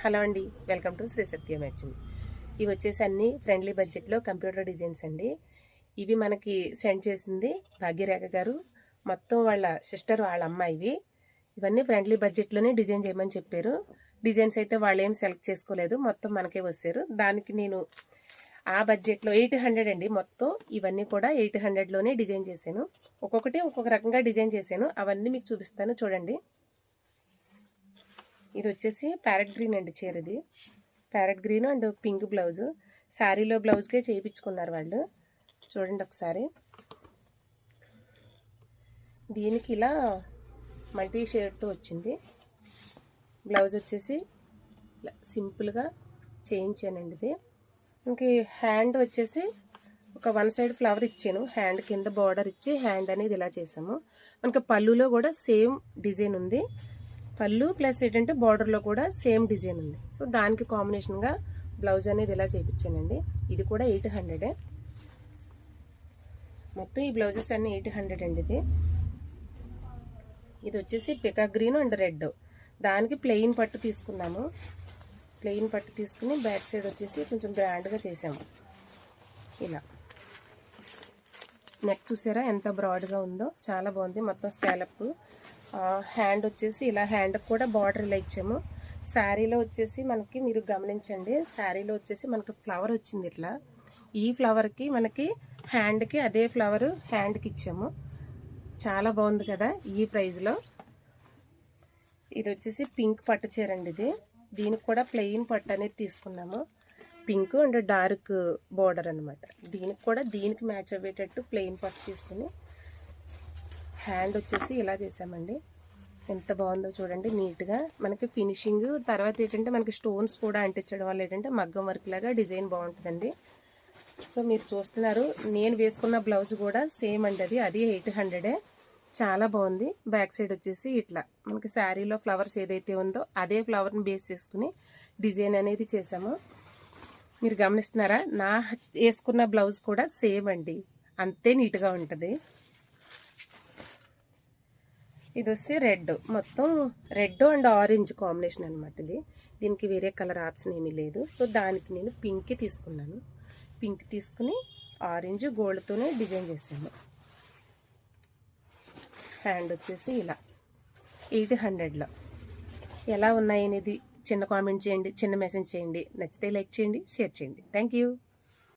Hello అండి, welcome to Shri Satya matching. ఇవి వచ్చేసి అన్ని ఫ్రెండ్లీ బడ్జెట్లో కంప్యూటర్ డిజైన్స్ అండి. ఇవి మనకి సెండ్ చేసింది భాగ్యరేఖ గారు, మొత్తం వాళ్ళ సిస్టర్ వాళ్ళ అమ్మాయివి. ఇవన్నీ ఫ్రెండ్లీ బడ్జెట్లోనే డిజైన్ చేయమని చెప్పారు. డిజైన్స్ అయితే వాళ్ళు ఏం సెలెక్ట్ చేసుకోలేదు, మొత్తం మనకే వచ్చారు. దానికి నేను ఆ బడ్జెట్లో 800 అండి. మొత్తం ఇవన్నీ కూడా 800లోనే డిజైన్ చేశాను. ఒక్కొక్కటి ఒక్కొక్క రకంగా డిజైన్ చేశాను, అవన్నీ మీకు చూపిస్తాను చూడండి. ఇది వచ్చేసి ప్యారెట్ గ్రీన్ అండి చీర. ఇది parrot green and pink blouse. శారీలో బ్లౌజ్కే చేయించుకున్నారు వాళ్ళు. చూడండి ఒకసారి. దీనికి ఇలా మల్టీ షేడ్తో వచ్చింది. బ్లౌజ్ వచ్చేసి సింపుల్గా చేయించానండి. ఇది ఇంక హ్యాండ్ వచ్చేసి ఒక వన్ సైడ్ ఫ్లవర్ ఇచ్చాను, హ్యాండ్ కింద బార్డర్ ఇచ్చి హ్యాండ్ అనేది ఇలా చేసాము. మనకి పళ్ళులో కూడా సేమ్ డిజైన్ ఉంది. పళ్ళు ప్లస్ ఏంటంటే బార్డర్లో కూడా సేమ్ డిజైన్ ఉంది. సో దానికి కాంబినేషన్గా బ్లౌజ్ అనేది ఇలా చేయించానండి. ఇది కూడా 800. మొత్తం ఈ బ్లౌజెస్ అన్నీ 800 అండి. ఇది వచ్చేసి పికాక్ గ్రీన్ అండ్ రెడ్. దానికి ప్లెయిన్ పట్టు తీసుకున్నాము. ప్లెయిన్ పట్టు తీసుకుని బ్యాక్ సైడ్ వచ్చేసి కొంచెం గ్రాండ్గా చేసాము. ఇలా నెక్ చూసారా ఎంత బ్రాడ్గా ఉందో, చాలా బాగుంది. మొత్తం స్కాలప్. హ్యాండ్ వచ్చేసి ఇలా, హ్యాండ్ కూడా బార్డర్ ఇలా ఇచ్చాము. శారీలో వచ్చేసి మనకి మీరు గమనించండి, శారీలో వచ్చేసి మనకి ఫ్లవర్ వచ్చింది ఇట్లా. ఈ ఫ్లవర్కి మనకి హ్యాండ్కి అదే ఫ్లవర్ హ్యాండ్కి ఇచ్చాము. చాలా బాగుంది కదా ఈ ప్రైస్లో. ఇది వచ్చేసి పింక్ పట్టు చీర అండి. దీనికి కూడా ప్లెయిన్ పట్టు అనేది తీసుకున్నాము. పింక్ అండ్ డార్క్ బార్డర్ అనమాట. దీనికి కూడా దీనికి మ్యాచ్ అయ్యేటట్టు ప్లెయిన్ పట్టు తీసుకుని హ్యాండ్ వచ్చేసి ఇలా చేసామండి. ఎంత బాగుందో చూడండి, నీట్గా మనకి ఫినిషింగ్. తర్వాత ఏంటంటే మనకి స్టోన్స్ కూడా అంటించడం వల్ల ఏంటంటే మగ్గం వర్క్ లాగా డిజైన్ బాగుంటుందండి. సో మీరు చూస్తున్నారు, నేను వేసుకున్న బ్లౌజ్ కూడా సేమ్ అండి. అది 800. చాలా బాగుంది. బ్యాక్ సైడ్ వచ్చేసి ఇట్లా మనకి శారీలో ఫ్లవర్స్ ఏదైతే ఉందో అదే ఫ్లవర్ని బేస్ చేసుకుని డిజైన్ అనేది చేసాము. మీరు గమనిస్తున్నారా, నా వేసుకున్న బ్లౌజ్ కూడా సేమ్ అండి, అంతే నీట్గా ఉంటుంది. ఇది వచ్చి రెడ్, మొత్తం రెడ్ అండ్ ఆరెంజ్ కాంబినేషన్ అనమాట. దీనికి వేరే కలర్ ఆప్షన్ ఏమీ లేదు. సో దానికి నేను పింక్ తీసుకున్నాను. పింక్ తీసుకుని ఆరెంజ్ గోల్డ్తోనే డిజైన్ చేసాము. హ్యాండ్ వచ్చేసి ఇలా 800లో. ఎలా ఉన్నాయి అనేది చిన్న కామెంట్ చేయండి, చిన్న మెసేజ్ చేయండి. నచ్చితే లైక్ చేయండి, షేర్ చేయండి. Thank you.